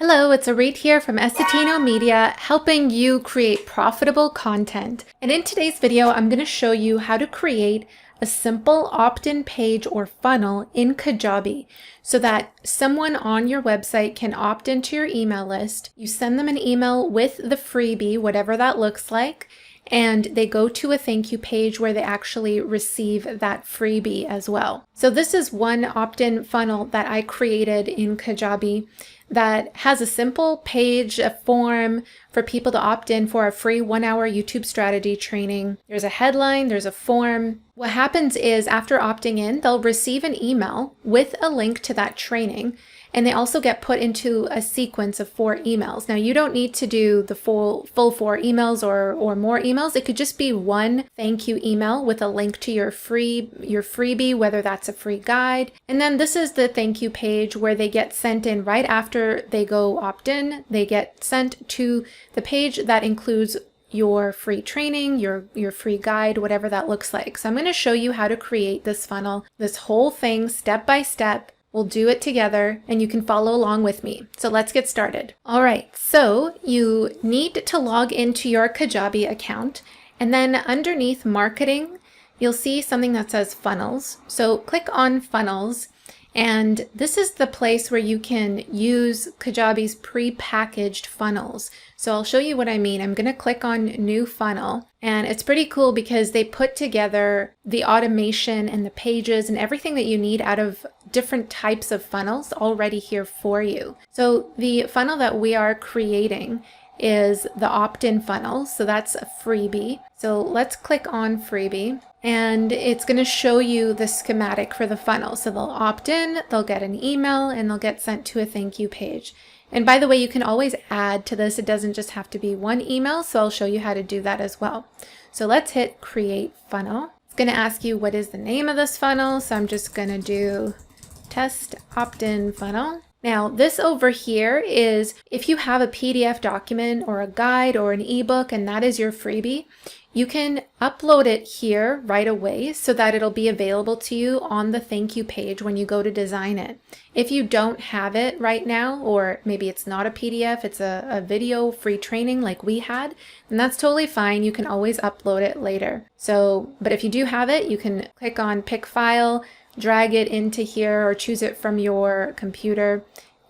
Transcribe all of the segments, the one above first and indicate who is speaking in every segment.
Speaker 1: Hello, it's Auret here from Essetinomedia, helping you create profitable content. And in today's video, I'm going to show you how to create a simple opt-in page or funnel in Kajabi so that someone on your website can opt into your email list. You send them an email with the freebie, whatever that looks like, and they go to a thank you page where they actually receive that freebie as well. So this is one opt-in funnel that I created in Kajabi that has a simple page, a form for people to opt in for a free 1-hour YouTube strategy training. There's a headline, there's a form. What happens is after opting in, they'll receive an email with a link to that training, and they also get put into a sequence of 4 emails. Now, you don't need to do the full 4 emails or more emails. It could just be one thank you email with a link to your freebie, whether that's a free guide. And then this is the thank you page where they get sent in right after they go opt in. They get sent to the page that includes your free training, your free guide, whatever that looks like. So I'm going to show you how to create this funnel, this whole thing step by step. We'll do it together and you can follow along with me. So let's get started. All right, so you need to log into your Kajabi account, and then underneath marketing, you'll see something that says funnels. So click on funnels, and this is the place where you can use Kajabi's pre-packaged funnels. So I'll show you what I mean. I'm going to click on new funnel, and it's pretty cool because they put together the automation and the pages and everything that you need out of different types of funnels already here for you. So the funnel that we are creating is the opt-in funnel. So that's a freebie. So let's click on freebie, and it's going to show you the schematic for the funnel. So they'll opt in, they'll get an email, and they'll get sent to a thank you page. And by the way, you can always add to this. It doesn't just have to be one email, so I'll show you how to do that as well. So let's hit create funnel. It's going to ask you what is the name of this funnel. So I'm just going to do test opt-in funnel. Now this over here is if you have a PDF document or a guide or an ebook and that is your freebie, you can upload it here right away so that it'll be available to you on the thank you page when you go to design it. If you don't have it right now, or maybe it's not a PDF, it's a video free training like we had, then that's totally fine. You can always upload it later. So, but if you do have it, you can click on pick file, drag it into here, or choose it from your computer,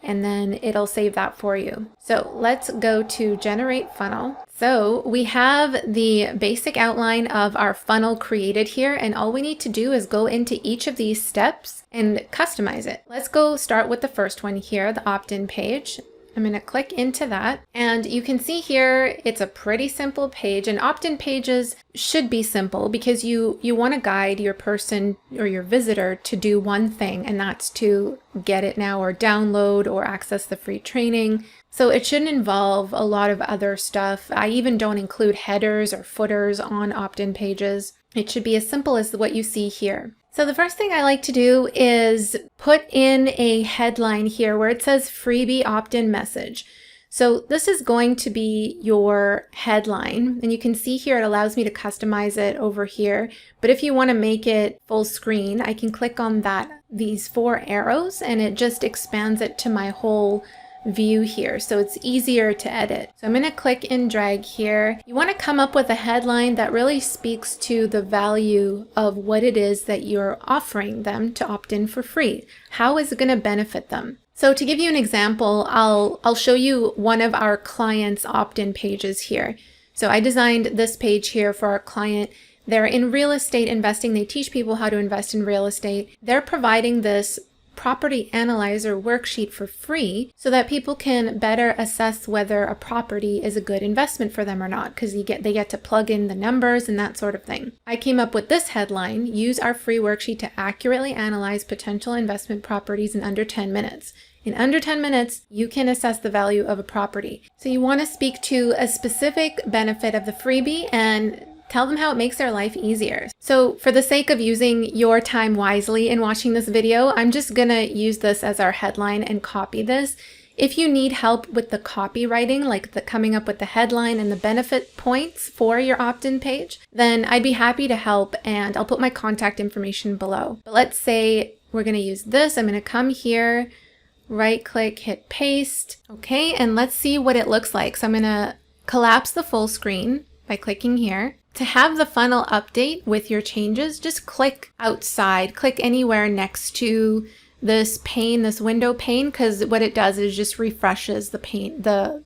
Speaker 1: and then it'll save that for you. So let's go to generate funnel. So we have the basic outline of our funnel created here, and all we need to do is go into each of these steps and customize it. Let's go start with the first one here, the opt-in page. I'm going to click into that, and you can see here it's a pretty simple page, and opt-in pages should be simple because you want to guide your person or your visitor to do one thing, and that's to get it now or download or access the free training. So it shouldn't involve a lot of other stuff. I even don't include headers or footers on opt-in pages. It should be as simple as what you see here. So the first thing I like to do is put in a headline here where it says freebie opt-in message. So this is going to be your headline, and you can see here it allows me to customize it over here. But if you want to make it full screen, I can click on these 4 arrows, and it just expands it to my whole view here, so it's easier to edit. So I'm going to click and drag here. You want to come up with a headline that really speaks to the value of what it is that you're offering them to opt in for free. How is it going to benefit them? So to give you an example, I'll show you one of our clients' opt-in pages here. So I designed this page here for our client. They're in real estate investing. They teach people how to invest in real estate. They're providing this property analyzer worksheet for free so that people can better assess whether a property is a good investment for them or not, because they get to plug in the numbers and that sort of thing. I came up with this headline: use our free worksheet to accurately analyze potential investment properties in under 10 minutes. In under 10 minutes, you can assess the value of a property. So you want to speak to a specific benefit of the freebie and tell them how it makes their life easier. So for the sake of using your time wisely in watching this video, I'm just gonna use this as our headline and copy this. If you need help with the copywriting, like coming up with the headline and the benefit points for your opt-in page, then I'd be happy to help, and I'll put my contact information below. But let's say we're gonna use this. I'm gonna come here, right click, hit paste. Okay, and let's see what it looks like. So I'm gonna collapse the full screen by clicking here. To have the funnel update with your changes, just click outside, click anywhere next to this pane, this window pane, because what it does is just refreshes the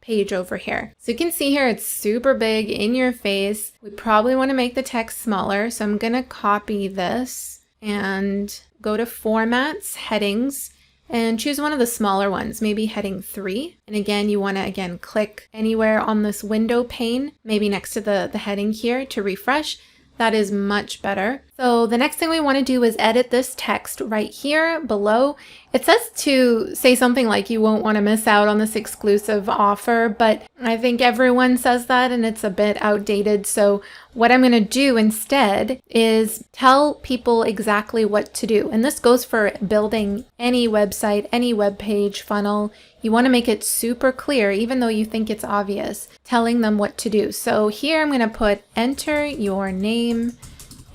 Speaker 1: page over here. So you can see here it's super big in your face. We probably want to make the text smaller. So I'm going to copy this and go to Formats, Headings, and choose one of the smaller ones, maybe heading 3. And again, you want to click anywhere on this window pane, maybe next to the heading here to refresh. That is much better. So the next thing we want to do is edit this text right here below. It says to say something like you won't want to miss out on this exclusive offer, but I think everyone says that and it's a bit outdated. So what I'm going to do instead is tell people exactly what to do. And this goes for building any website, any web page funnel. You want to make it super clear, even though you think it's obvious, telling them what to do. So here I'm going to put enter your name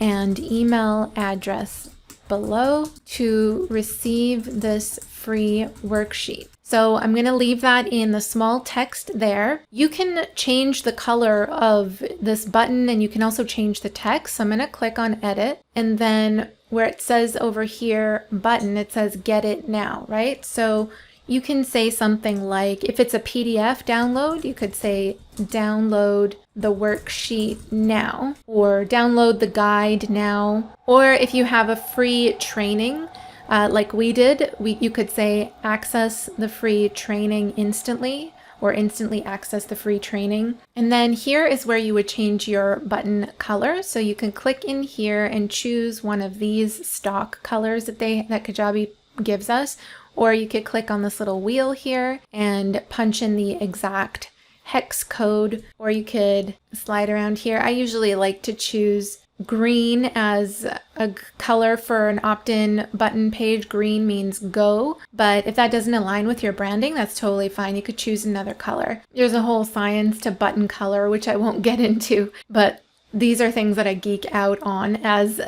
Speaker 1: and email address below to receive this free worksheet. So I'm going to leave that in the small text there. You can change the color of this button and you can also change the text. So I'm going to click on edit, and then where it says over here button, it says get it now, right? So you can say something like, if it's a PDF download, you could say download the worksheet now, or download the guide now. Or if you have a free training, like we did, you could say access the free training instantly, or instantly access the free training. And then here is where you would change your button color. So you can click in here and choose one of these stock colors that Kajabi gives us. Or you could click on this little wheel here and punch in the exact hex code, or you could slide around here. I usually like to choose green as a color for an opt-in button page. Green means go, but if that doesn't align with your branding, that's totally fine. You could choose another color. There's a whole science to button color, which I won't get into, but these are things that I geek out on as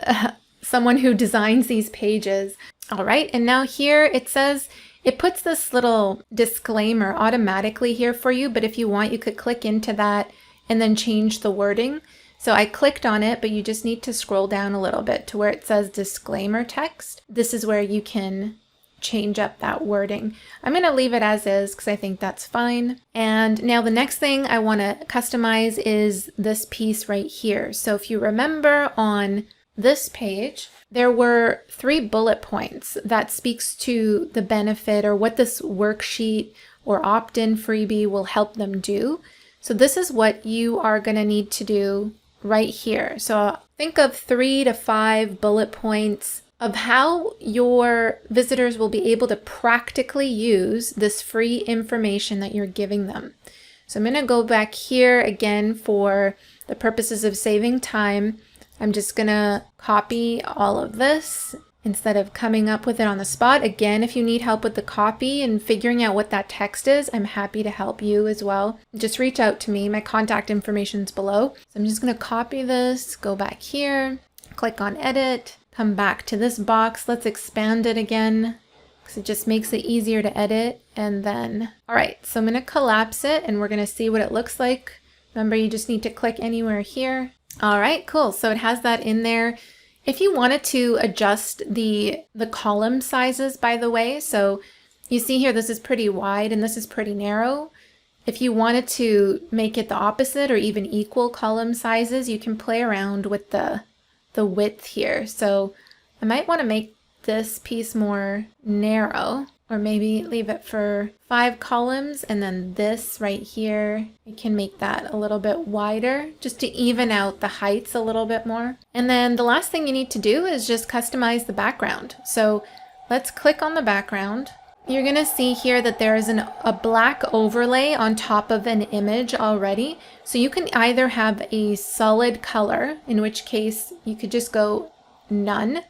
Speaker 1: someone who designs these pages. All right, and now here it says, it puts this little disclaimer automatically here for you, but if you want, you could click into that and then change the wording. So I clicked on it, but you just need to scroll down a little bit to where it says disclaimer text. This is where you can change up that wording. I'm going to leave it as is because I think that's fine. And now the next thing I want to customize is this piece right here. So if you remember on this page, there were 3 bullet points that speaks to the benefit or what this worksheet or opt-in freebie will help them do. So this is what you are going to need to do right here. So think of 3 to 5 bullet points of how your visitors will be able to practically use this free information that you're giving them. So I'm going to go back here again for the purposes of saving time. I'm just going to copy all of this instead of coming up with it on the spot. Again, if you need help with the copy and figuring out what that text is, I'm happy to help you as well. Just reach out to me. My contact information is below. So I'm just going to copy this, go back here, click on edit, come back to this box. Let's expand it again because it just makes it easier to edit. And then, all right, so I'm going to collapse it and we're going to see what it looks like. Remember, you just need to click anywhere here. All right, cool. So it has that in there. If you wanted to adjust the column sizes, by the way, so you see here, this is pretty wide and this is pretty narrow. If you wanted to make it the opposite or even equal column sizes, you can play around with the width here. So I might want to make this piece more narrow, or maybe leave it for 5 columns, and then this right here, we can make that a little bit wider just to even out the heights a little bit more. And then the last thing you need to do is just customize the background. So let's click on the background. You're going to see here that there is a black overlay on top of an image already. So you can either have a solid color, in which case you could just go none,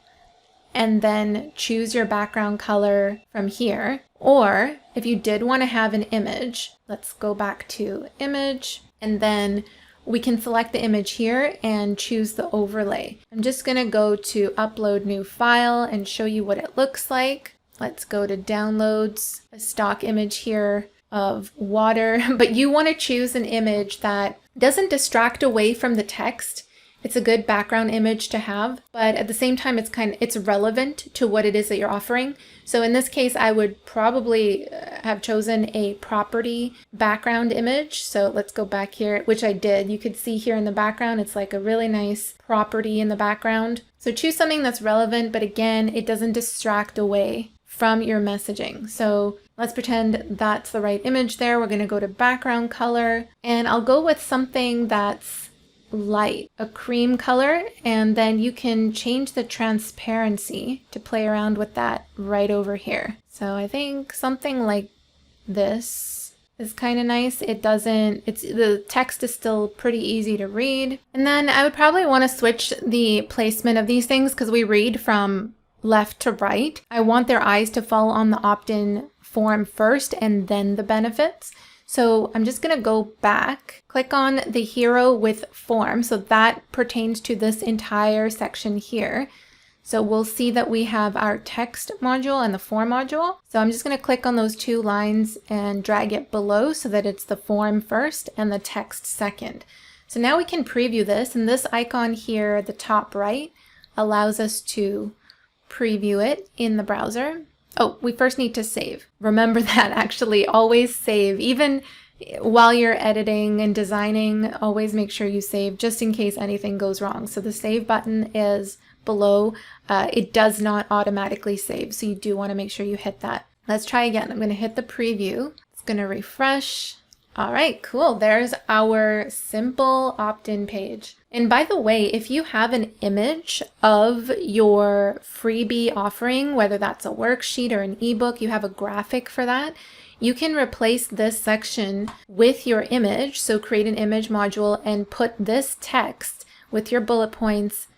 Speaker 1: and then choose your background color from here. Or if you did want to have an image, let's go back to image, and then we can select the image here and choose the overlay. I'm just going to go to upload new file and show you what it looks like. Let's go to downloads, a stock image here of water, but you want to choose an image that doesn't distract away from the text. It's a good background image to have, but at the same time, it's relevant to what it is that you're offering. So in this case, I would probably have chosen a property background image. So let's go back here, which I did. You could see here in the background, it's like a really nice property in the background. So choose something that's relevant, but again, it doesn't distract away from your messaging. So let's pretend that's the right image there. We're going to go to background color, and I'll go with something that's light, a cream color, and then you can change the transparency to play around with that right over here. So I think something like this is kind of nice. The text is still pretty easy to read. And then I would probably want to switch the placement of these things because we read from left to right. I want their eyes to fall on the opt-in form first and then the benefits. So I'm just going to go back, click on the hero with form. So that pertains to this entire section here. So we'll see that we have our text module and the form module. So I'm just going to click on those two lines and drag it below so that it's the form first and the text second. So now we can preview this, and this icon here at the top right allows us to preview it in the browser. Oh, we first need to save. Remember that, actually, always save. Even while you're editing and designing, always make sure you save just in case anything goes wrong. So the save button is below. It does not automatically save, so you do want to make sure you hit that. Let's try again. I'm going to hit the preview. It's going to refresh. All right, cool. There's our simple opt-in page. And by the way, if you have an image of your freebie offering, whether that's a worksheet or an ebook, you have a graphic for that, you can replace this section with your image. So create an image module and put this text with your bullet points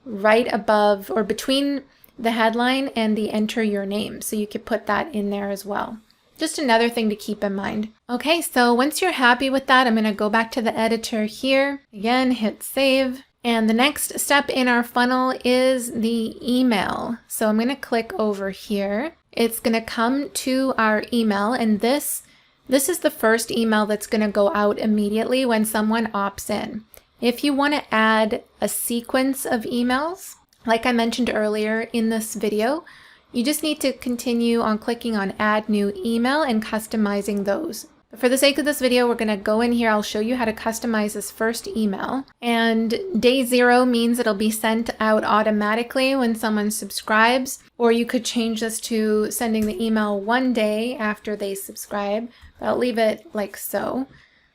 Speaker 1: right above or between the headline and the enter your name. So you could put that in there as well. Just another thing to keep in mind. Okay, so once you're happy with that, I'm going to go back to the editor here. Again, hit save. And the next step in our funnel is the email. So I'm going to click over here. It's going to come to our email, and this is the first email that's going to go out immediately when someone opts in. If you want to add a sequence of emails, like I mentioned earlier in this video, you just need to continue on clicking on add new email and customizing those. For the sake of this video, we're going to go in here. I'll show you how to customize this first email. And day 0 means it'll be sent out automatically when someone subscribes, or you could change this to sending the email 1 day after they subscribe. But I'll leave it like so.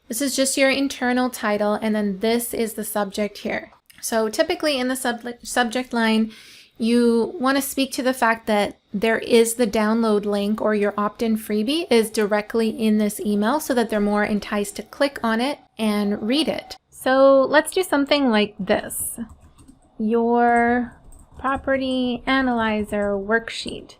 Speaker 1: This is just your internal title, and then this is the subject here. So typically in the subject line, you want to speak to the fact that there is the download link, or your opt-in freebie is directly in this email so that they're more enticed to click on it and read it. So let's do something like this. Your property analyzer worksheet,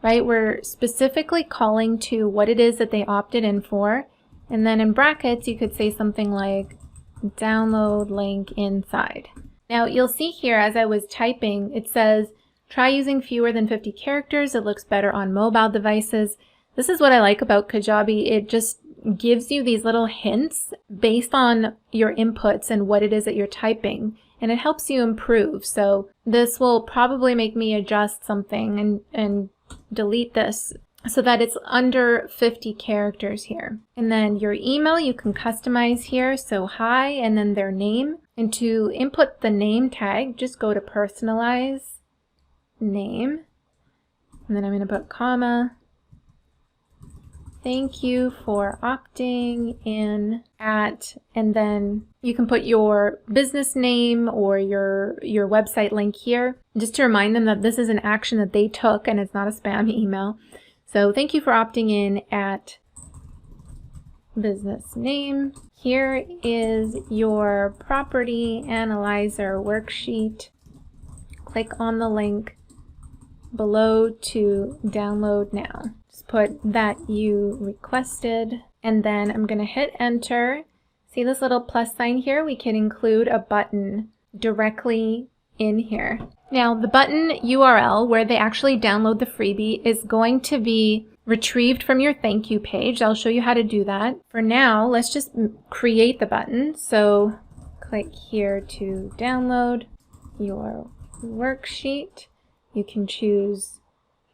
Speaker 1: right? We're specifically calling to what it is that they opted in for. And then in brackets, you could say something like download link inside. Now you'll see here as I was typing, it says, try using fewer than 50 characters. It looks better on mobile devices. This is what I like about Kajabi. It just gives you these little hints based on your inputs and what it is that you're typing, and it helps you improve. So this will probably make me adjust something and delete this so that it's under 50 characters here. And then your email you can customize here. So hi, and then their name. And to input the name tag, just go to personalize name. And then I'm going to put comma. Thank you for opting in at, and then you can put your business name or your website link here, just to remind them that this is an action that they took and it's not a spam email. So thank you for opting in at business name. Here is your property analyzer worksheet. Click on the link below to download now. Just put that you requested, and then I'm going to hit enter. See this little plus sign here? We can include a button directly in here. Now the button URL where they actually download the freebie is going to be retrieved from your thank you page. I'll show you how to do that. For now, let's just create the button. So click here to download your worksheet. You can choose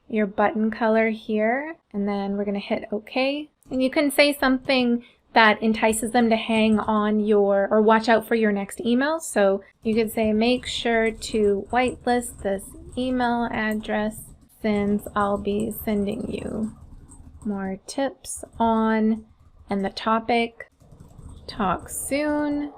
Speaker 1: your button color here, and then we're going to hit OK. And you can say something that entices them to hang on your, or watch out for your next email. So you could say, make sure to whitelist this email address since I'll be sending you more tips on, and the topic, talk soon,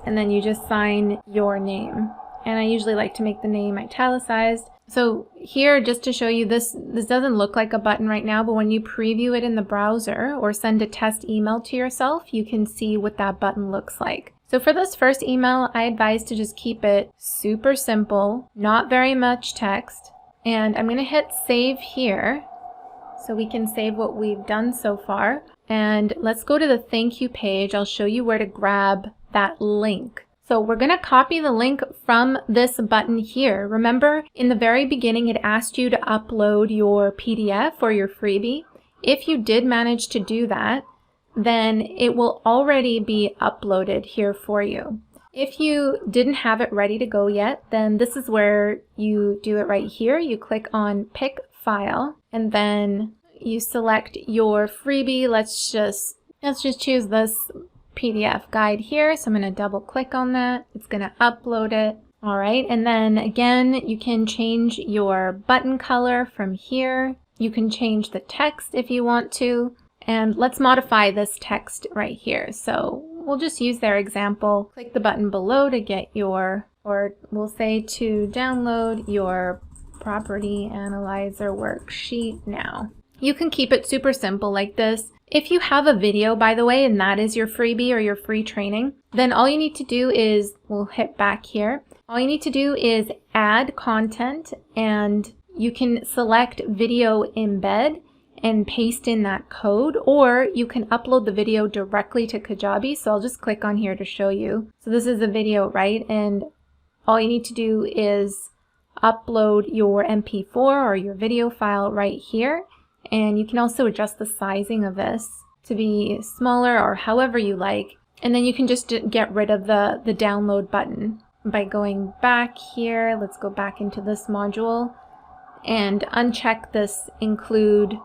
Speaker 1: and then you just sign your name. And I usually like to make the name italicized. So here, just to show you, this doesn't look like a button right now, but when you preview it in the browser or send a test email to yourself, you can see what that button looks like. So for this first email, I advise to just keep it super simple, not very much text. And I'm going to hit save here so we can save what we've done so far. And let's go to the thank you page. I'll show you where to grab that link. So we're going to copy the link from this button here. Remember, in the very beginning, it asked you to upload your PDF or your freebie. If you did manage to do that, then it will already be uploaded here for you. If you didn't have it ready to go yet, then this is where you do it right here. You click on Pick File, and then you select your freebie. Let's just choose this PDF guide here. So I'm going to double click on that. It's going to upload it. All right. And then again, you can change your button color from here. You can change the text if you want to. And let's modify this text right here. So we'll just use their example. Click the button below to get your, or we'll say to download your property analyzer worksheet now. You can keep it super simple like this. If you have a video, by the way, and that is your freebie or your free training, then all you need to do is, we'll hit back here. All you need to do is add content, and you can select video embed and paste in that code, or you can upload the video directly to Kajabi. So I'll just click on here to show you. So this is a video, right? And all you need to do is upload your MP4 or your video file right here. And you can also adjust the sizing of this to be smaller or however you like. And then you can just get rid of the download button by going back here. Let's go back into this module and uncheck this include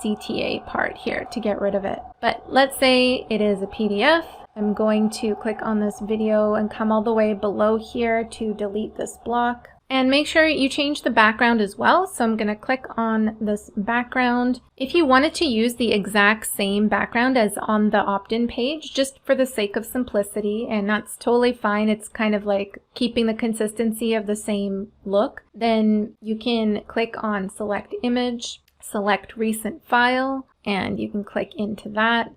Speaker 1: CTA part here to get rid of it. But let's say it is a PDF. I'm going to click on this video and come all the way below here to delete this block. And make sure you change the background as well. So I'm going to click on this background. If you wanted to use the exact same background as on the opt-in page, just for the sake of simplicity, and that's totally fine, it's kind of like keeping the consistency of the same look, then you can click on select image, select recent file, and you can click into that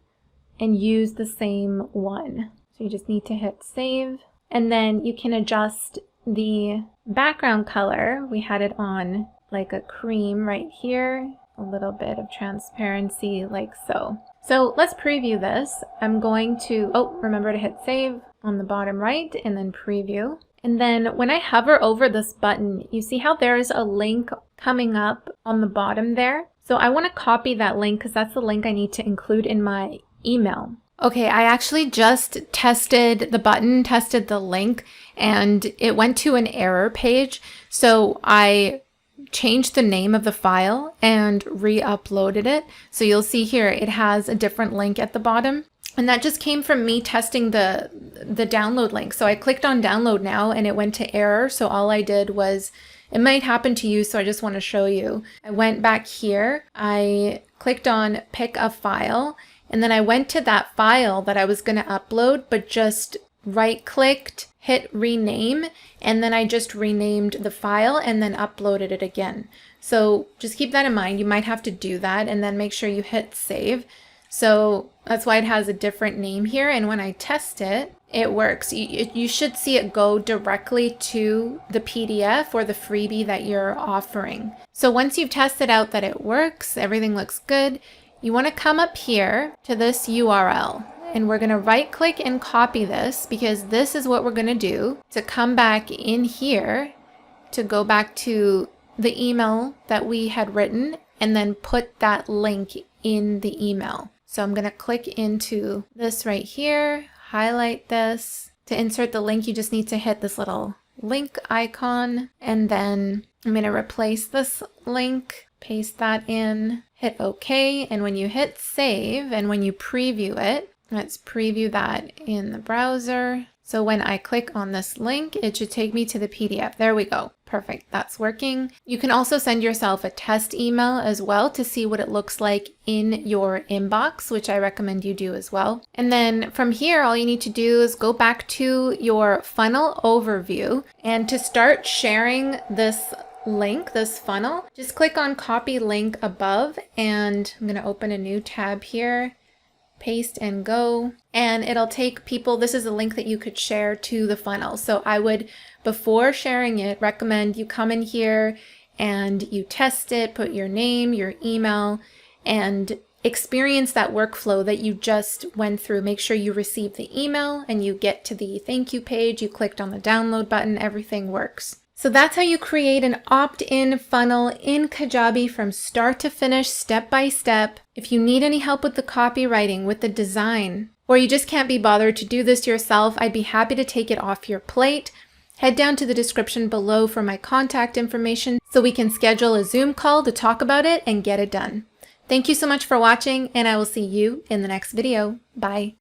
Speaker 1: and use the same one. So you just need to hit save, and then you can adjust the background color. We had it on like a cream right here, a little bit of transparency like so. So let's preview this. I'm going to, remember to hit save on the bottom right and then preview. And then when I hover over this button, you see how there's a link coming up on the bottom there. So I want to copy that link because that's the link I need to include in my email. Okay, I actually just tested the button, tested the link, and it went to an error page. So I changed the name of the file and re-uploaded it. So you'll see here it has a different link at the bottom. And that just came from me testing the download link. So I clicked on download now and it went to error. So all I did was, it might happen to you, so I just want to show you. I went back here, I clicked on pick a file, and then I went to that file that I was going to upload, but just right-clicked, hit rename, and then I just renamed the file and then uploaded it again. So just keep that in mind. You might have to do that and then make sure you hit save. So that's why it has a different name here. And when I test it, it works. You should see it go directly to the PDF or the freebie that you're offering. So once you've tested out that it works, everything looks good, you want to come up here to this URL and we're going to right click and copy this, because this is what we're going to do to come back in here to go back to the email that we had written and then put that link in the email. So I'm going to click into this right here, highlight this. To insert the link, you just need to hit this little link icon, and then I'm going to replace this link, paste that in, hit OK, and when you hit save and when you preview it, let's preview that in the browser. So when I click on this link, it should take me to the PDF. There we go. Perfect. That's working. You can also send yourself a test email as well to see what it looks like in your inbox, which I recommend you do as well. And then from here, all you need to do is go back to your funnel overview, and to start sharing this link, this funnel, just click on copy link above, and I'm going to open a new tab here. Paste and go, and it'll take people, this is a link that you could share to the funnel. So I would, before sharing it, recommend you come in here and you test it, put your name, your email, and experience that workflow that you just went through. Make sure you receive the email and you get to the thank you page, you clicked on the download button, everything works. So that's how you create an opt-in funnel in Kajabi from start to finish, step by step. If you need any help with the copywriting, with the design, or you just can't be bothered to do this yourself, I'd be happy to take it off your plate. Head down to the description below for my contact information so we can schedule a Zoom call to talk about it and get it done. Thank you so much for watching, and I will see you in the next video. Bye.